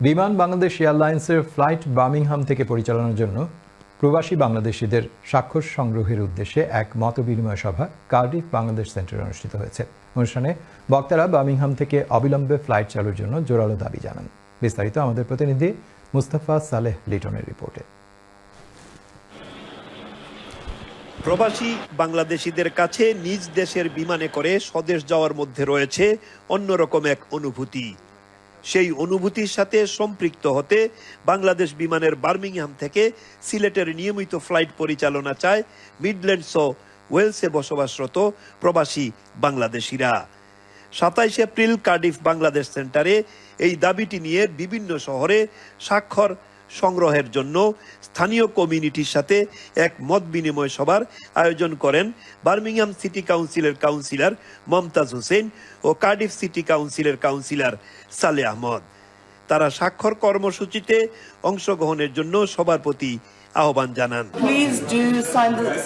বিমান বাংলাদেশ এয়ারলাইন্সের flight Birmingham থেকে পরিচালনার জন্য প্রবাসী বাংলাদেশিদের স্বাক্ষর সংগ্রহের উদ্দেশ্যে এক মতবিনিময় সভা কার্ডিফ বাংলাদেশ সেন্টারে অনুষ্ঠিত হয়েছে। অনুষ্ঠানে বক্তারা বার্মিংহাম থেকে অবিলম্বে ফ্লাইট চালুর জন্য জোরালো দাবি জানান। বিস্তারিত আমাদের প্রতিনিধি মুস্তাফা সালেহ লিটনের রিপোর্টে। প্রবাসী বাংলাদেশিদের কাছে নিজ দেশের বিমানে করে স্বদেশ যাওয়ার মধ্যে রয়েছে অন্যরকম এক অনুভূতি। সেই অনুভূতির সাথে সম্পৃক্ত হতে বাংলাদেশ বিমানের বার্মিংহাম থেকে সিলেটের নিয়মিত ফ্লাইট পরিচালনা চায় মিডল্যান্ডস ও ওয়েলসে বসবাসরত প্রবাসী বাংলাদেশিরা। 27 এপ্রিল কার্ডিফ বাংলাদেশ সেন্টারে এই দাবিটি নিয়ে বিভিন্ন শহরে স্বাক্ষর সংগ্রহের জন্য স্থানীয় কমিউনিটির সাথে এক মত বিনিময় সভার আয়োজন করেন বার্মিংহাম সিটি কাউন্সিলের কাউন্সিলর মমতাজ হোসেন ও কার্ডিফ সিটি কাউন্সিলের কাউন্সিলর সালে আহমদ। তারা স্বাক্ষর কর্মসূচিতে অংশগ্রহণের জন্য সবার প্রতি আহ্বান জানান। Please do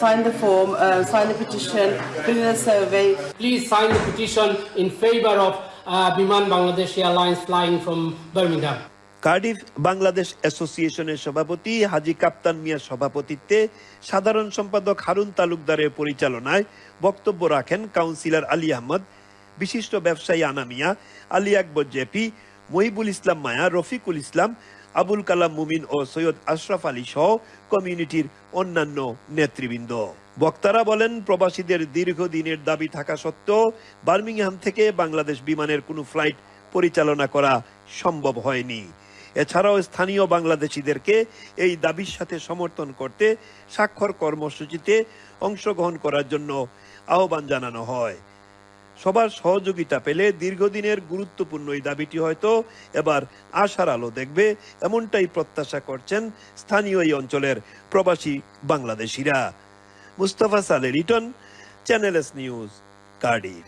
sign the form, sign the petition, fill in the survey. Please sign the petition in favor of Biman Bangladesh Airlines flying from Birmingham. Cardiff Bangladesh অ্যাসোসিয়েশনের সভাপতি হাজী কাপ্তান মিয়ার সভাপতিত্বে সাধারণ সম্পাদক হারুন তালুকদারের পরিচালনায় বক্তব্য রাখেন কাউন্সিলর আলী আহমদ, বিশিষ্ট ব্যবসায়ী আনা মিয়া, আলী আকবর জেপি, মহিবুল ইসলাম মায়া, রফিকুল ইসলাম, আবুল কালাম মুমিন ও সৈয়দ আশরাফ আলী সহ কমিউনিটির অন্যান্য নেতৃবৃন্দ। বক্তারা বলেন, প্রবাসীদের দীর্ঘদিনের দাবি থাকা সত্ত্বেও বার্মিংহাম থেকে বাংলাদেশ বিমানের কোনো ফ্লাইট পরিচালনা করা সম্ভব হয়নি। এছাড়াও স্থানীয় বাংলাদেশিদেরকে এই দাবির সাথে সমর্থন করতে স্বাক্ষর কর্মসূচিতে অংশগ্রহণ করার জন্য আহ্বান জানানো হয়। সবার সহযোগিতা পেলে দীর্ঘদিনের গুরুত্বপূর্ণ এই দাবিটি হয়তো এবার আশার আলো দেখবে, এমনটাই প্রত্যাশা করছেন স্থানীয় এই অঞ্চলের প্রবাসী বাংলাদেশিরা। মুস্তাফা সালে Liton, channel S news, Cardiff.